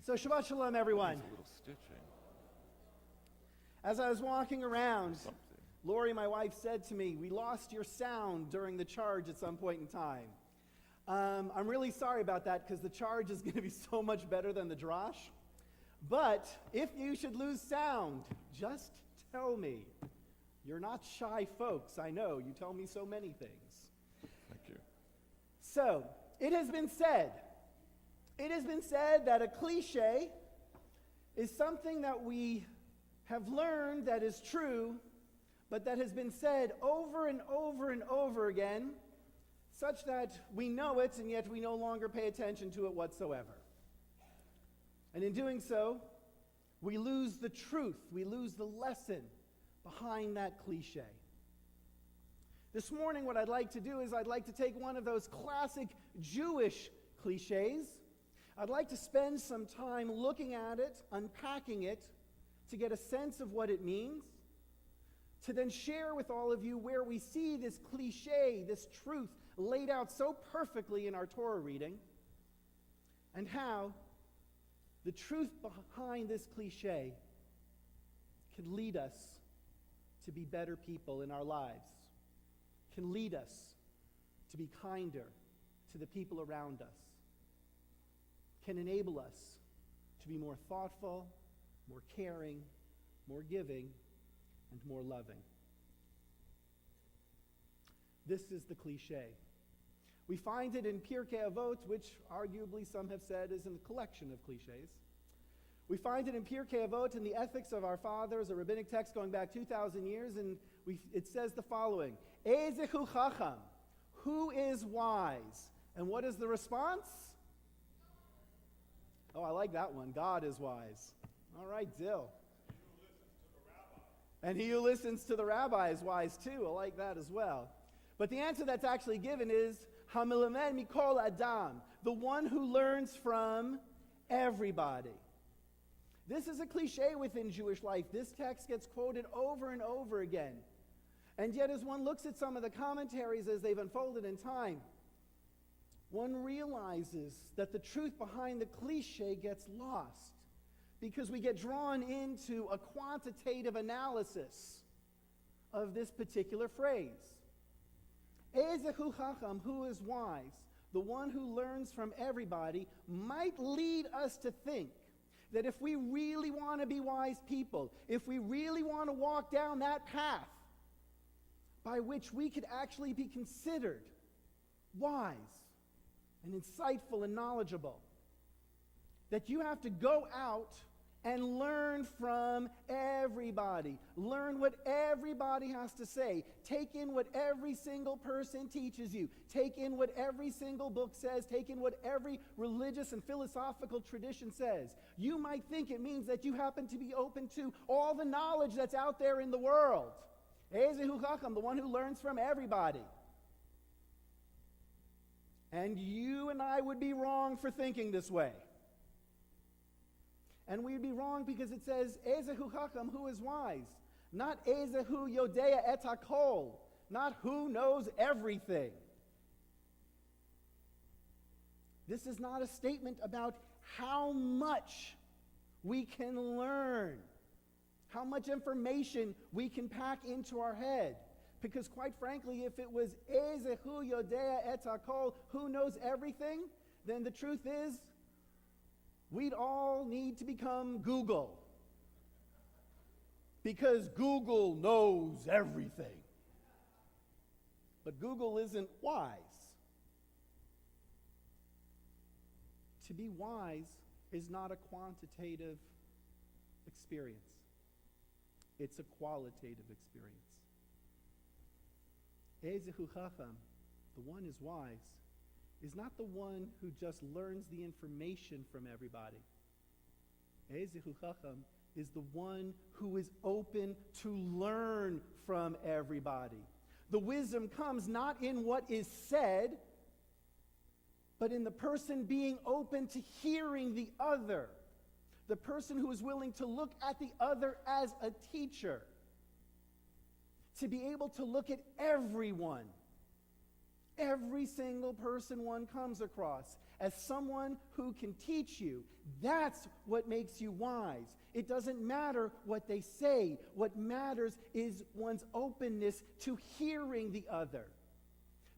So Shabbat Shalom, everyone. Needs a little stitching. As I was walking around, Something. Lori, my wife, said to me, "We lost your sound during the charge at some point in time." I'm really sorry about that because the charge is going to be so much better than the drosh. But if you should lose sound, just tell me. You're not shy folks, I know. You tell me so many things. Thank you. So, it has been said that a cliche is something that we have learned that is true, but that has been said over and over and over again, such that we know it and yet we no longer pay attention to it whatsoever. And in doing so, we lose the truth, we lose the lesson behind that cliche. This morning, what I'd like to do is I'd like to take one of those classic Jewish cliches. I'd like to spend some time looking at it, unpacking it, to get a sense of what it means, to then share with all of you where we see this cliche, this truth laid out so perfectly in our Torah reading, and how the truth behind this cliche can lead us to be better people in our lives, can lead us to be kinder to the people around us, can enable us to be more thoughtful, more caring, more giving, and more loving. This is the cliche. We find it in Pirkei Avot, which arguably some have said is a collection of cliches. We find it in Pirkei Avot in the Ethics of Our Fathers, a rabbinic text going back 2,000 years, and it says the following: Ezehu chacham, who is wise? And what is the response? Oh, I like that one. God is wise. All right, Dill. And he who listens to the rabbi is wise too. I like that as well. But the answer that's actually given is Hamilamed Mikol Adam, the one who learns from everybody. This is a cliche within Jewish life. This text gets quoted over and over again. And yet as one looks at some of the commentaries as they've unfolded in time, one realizes that the truth behind the cliche gets lost because we get drawn into a quantitative analysis of this particular phrase. Ezehu chacham, who is wise, the one who learns from everybody, might lead us to think that if we really want to be wise people, if we really want to walk down that path by which we could actually be considered wise and insightful and knowledgeable, that you have to go out and learn from everybody. Learn what everybody has to say. Take in what every single person teaches you. Take in what every single book says. Take in what every religious and philosophical tradition says. You might think it means that you happen to be open to all the knowledge that's out there in the world. Ezehu chacham, the one who learns from everybody. And you and I would be wrong for thinking this way. And we'd be wrong because it says, Ezehu chacham, who is wise. Not Ezehu yodea et hakol. Not who knows everything. This is not a statement about how much we can learn, how much information we can pack into our head. Because quite frankly, if it was Ezehu yodea et hakol, who knows everything, then the truth is, we'd all need to become Google. Because Google knows everything. But Google isn't wise. To be wise is not a quantitative experience. It's a qualitative experience. Ezehu chacham, the one who is wise, is not the one who just learns the information from everybody. Ezehu chacham is the one who is open to learn from everybody. The wisdom comes not in what is said, but in the person being open to hearing the other. The person who is willing to look at the other as a teacher. To be able to look at everyone, every single person one comes across, as someone who can teach you. That's what makes you wise. It doesn't matter what they say. What matters is one's openness to hearing the other.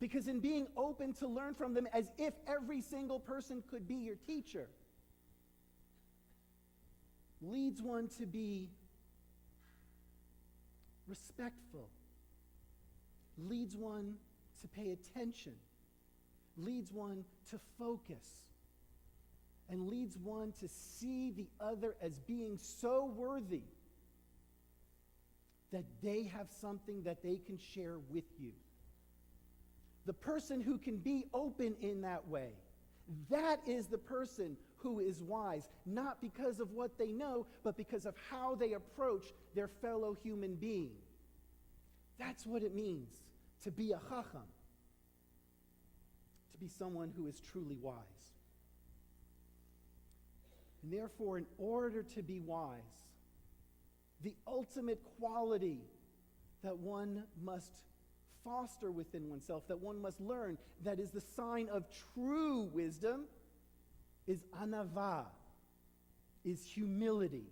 Because in being open to learn from them as if every single person could be your teacher, leads one to be respectful, leads one to pay attention, leads one to focus, and leads one to see the other as being so worthy that they have something that they can share with you. The person who can be open in that way, that is the person who is wise, not because of what they know, but because of how they approach their fellow human being. That's what it means to be a chacham, to be someone who is truly wise. And therefore, in order to be wise, the ultimate quality that one must foster within oneself, that one must learn, that is the sign of true wisdom, is anava, is humility.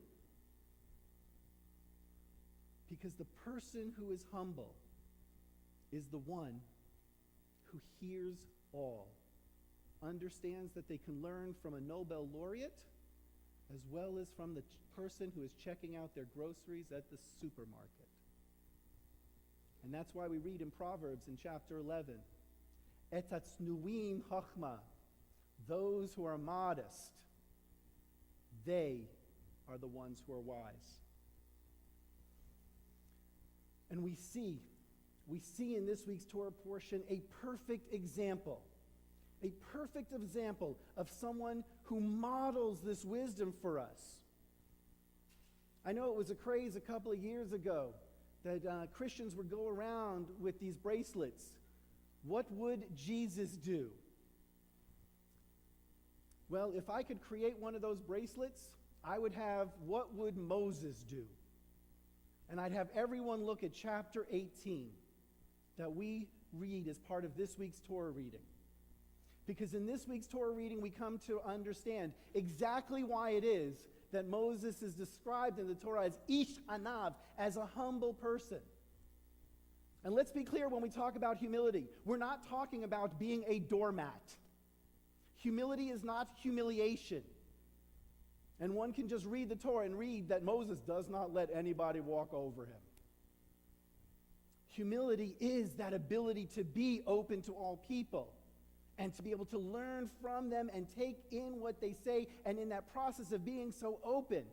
Because the person who is humble is the one who hears all, understands that they can learn from a Nobel laureate as well as from the person who is checking out their groceries at the supermarket. And that's why we read in Proverbs in chapter 11, Etatznuim chachma, those who are modest, they are the ones who are wise. And we see in this week's Torah portion a perfect example of someone who models this wisdom for us. I know it was a craze a couple of years ago that Christians would go around with these bracelets. What would Jesus do? Well, if I could create one of those bracelets, I would have, what would Moses do? And I'd have everyone look at chapter 18 that we read as part of this week's Torah reading. Because in this week's Torah reading, we come to understand exactly why it is that Moses is described in the Torah as ish anav, as a humble person. And let's be clear when we talk about humility. We're not talking about being a doormat. Humility is not humiliation. And one can just read the Torah and read that Moses does not let anybody walk over him. Humility is that ability to be open to all people and to be able to learn from them and take in what they say, and in that process of being so open,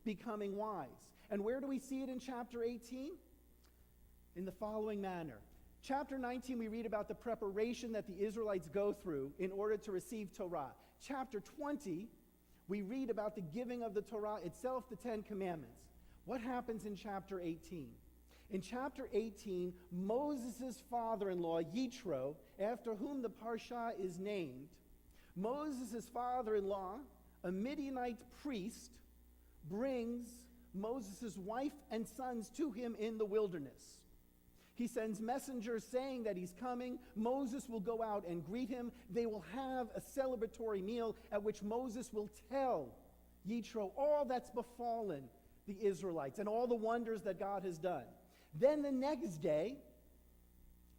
becoming wise. And where do we see it in chapter 18? In the following manner. Chapter 19, we read about the preparation that the Israelites go through in order to receive Torah. Chapter 20, we read about the giving of the Torah itself, the Ten Commandments. What happens in chapter 18? In chapter 18, Moses' father-in-law, Yitro, after whom the parsha is named, Moses' father-in-law, a Midianite priest, brings Moses' wife and sons to him in the wilderness. He sends messengers saying that he's coming. Moses will go out and greet him. They will have a celebratory meal at which Moses will tell Yitro all that's befallen the Israelites and all the wonders that God has done. Then the next day,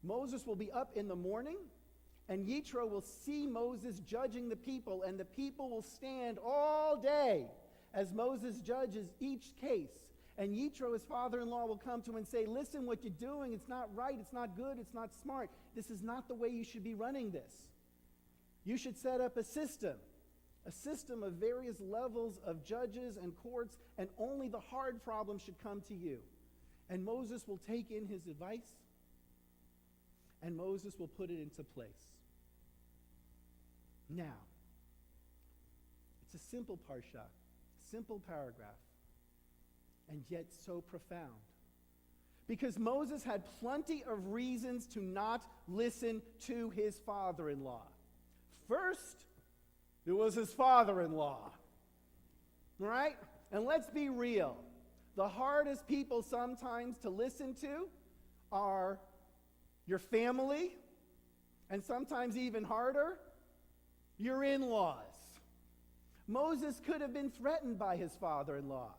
Moses will be up in the morning, and Yitro will see Moses judging the people, and the people will stand all day as Moses judges each case. And Yitro, his father-in-law, will come to him and say, listen, what you're doing, it's not right, it's not good, it's not smart. This is not the way you should be running this. You should set up a system of various levels of judges and courts, and only the hard problems should come to you. And Moses will take in his advice, and Moses will put it into place. Now, it's a simple parsha, simple paragraph, and yet so profound. Because Moses had plenty of reasons to not listen to his father-in-law. First, it was his father-in-law. All right? And let's be real. The hardest people sometimes to listen to are your family, and sometimes even harder, your in-laws. Moses could have been threatened by his father-in-law.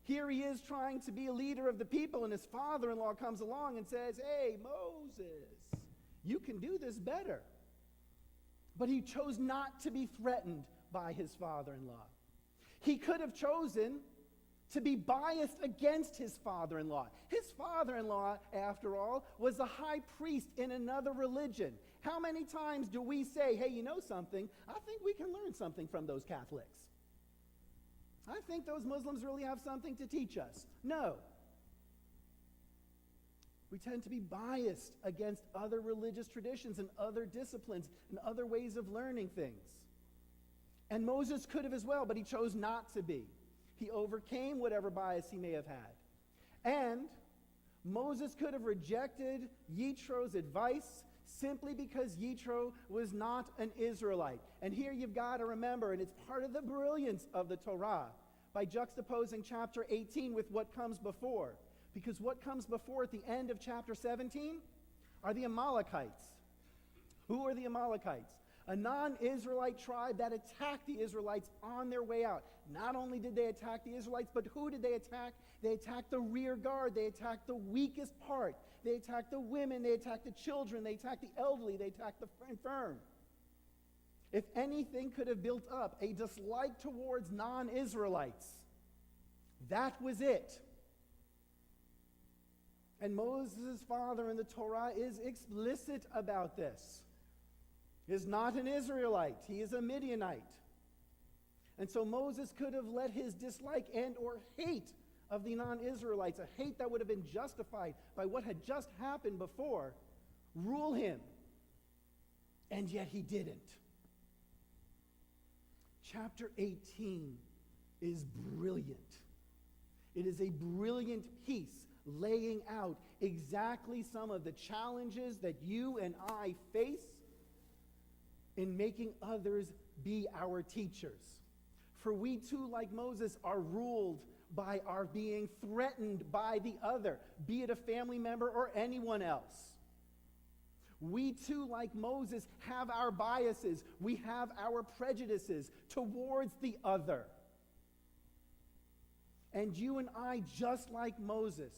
Here he is trying to be a leader of the people, and his father-in-law comes along and says, hey, Moses, you can do this better. But he chose not to be threatened by his father-in-law. He could have chosen to be biased against his father-in-law. His father-in-law, after all, was the high priest in another religion. How many times do we say, hey, you know something? I think we can learn something from those Catholics. I think those Muslims really have something to teach us. No. We tend to be biased against other religious traditions and other disciplines and other ways of learning things. And Moses could have as well, but he chose not to be. He overcame whatever bias he may have had. And Moses could have rejected Yitro's advice simply because Yitro was not an Israelite. And here you've got to remember, and it's part of the brilliance of the Torah, by juxtaposing chapter 18 with what comes before. Because what comes before at the end of chapter 17 are the Amalekites. Who are the Amalekites? A non-Israelite tribe that attacked the Israelites on their way out. Not only did they attack the Israelites, but who did they attack? They attacked the rear guard. They attacked the weakest part. They attacked the women. They attacked the children. They attacked the elderly. They attacked the infirm. If anything could have built up a dislike towards non-Israelites, that was it. And Moses' father in the Torah is explicit about this. He is not an Israelite. He is a Midianite. And so Moses could have let his dislike and or hate of the non-Israelites, a hate that would have been justified by what had just happened before, rule him. And yet he didn't. Chapter 18 is brilliant. It is a brilliant piece laying out exactly some of the challenges that you and I face in making others be our teachers. For we too, like Moses, are ruled by our being threatened by the other, be it a family member or anyone else. We too, like Moses, have our biases. We have our prejudices towards the other. And you and I, just like Moses,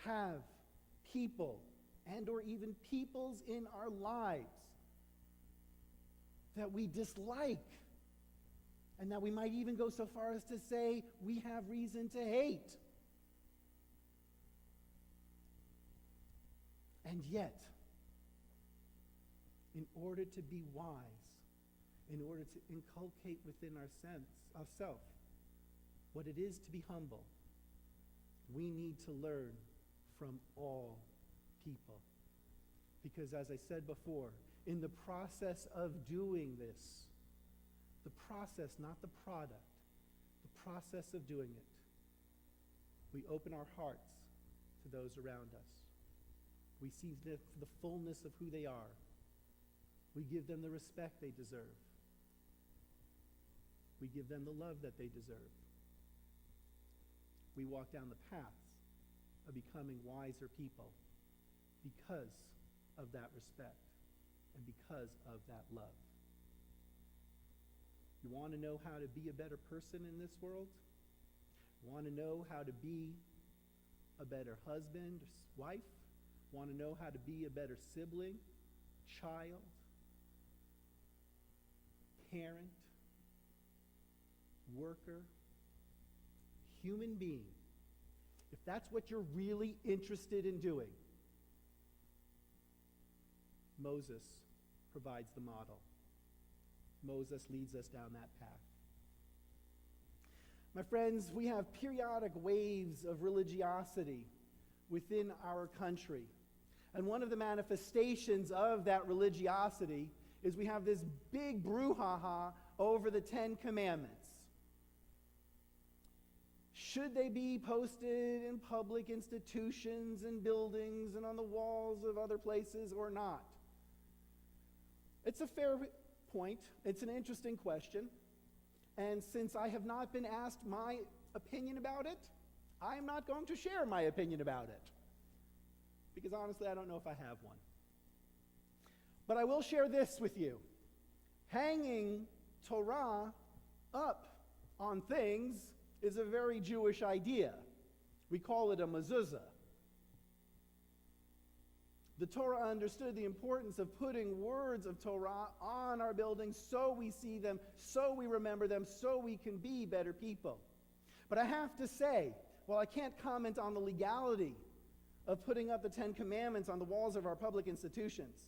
have people and or even peoples in our lives that we dislike, and that we might even go so far as to say we have reason to hate. And yet, in order to be wise, in order to inculcate within our sense of self what it is to be humble, we need to learn from all people. Because as I said before, in the process of doing this, the process, not the product, the process of doing it, we open our hearts to those around us. We see the fullness of who they are. We give them the respect they deserve. We give them the love that they deserve. We walk down the path of becoming wiser people because of that respect and because of that love. You want to know how to be a better person in this world? Want to know how to be a better husband, wife? Want to know how to be a better sibling, child, parent, worker, human being? If that's what you're really interested in doing, Moses provides the model. Moses leads us down that path. My friends, we have periodic waves of religiosity within our country. And one of the manifestations of that religiosity is we have this big brouhaha over the 10 Commandments. Should they be posted in public institutions and buildings and on the walls of other places or not? It's a fair point. It's an interesting question. And since I have not been asked my opinion about it, I am not going to share my opinion about it. Because honestly, I don't know if I have one. But I will share this with you. Hanging Torah up on things is a very Jewish idea. We call it a mezuzah. The Torah understood the importance of putting words of Torah on our buildings so we see them, so we remember them, so we can be better people. But I have to say, while I can't comment on the legality of putting up the Ten Commandments on the walls of our public institutions,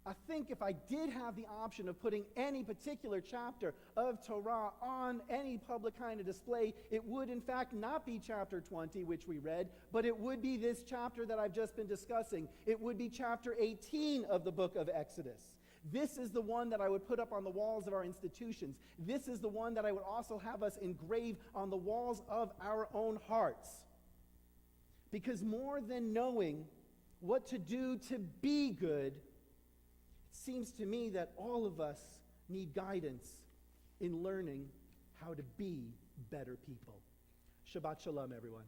I think if I did have the option of putting any particular chapter of Torah on any public kind of display, it would in fact not be chapter 20, which we read, but it would be this chapter that I've just been discussing. It would be chapter 18 of the book of Exodus. This is the one that I would put up on the walls of our institutions. This is the one that I would also have us engrave on the walls of our own hearts. Because more than knowing what to do to be good, seems to me that all of us need guidance in learning how to be better people. Shabbat Shalom, everyone.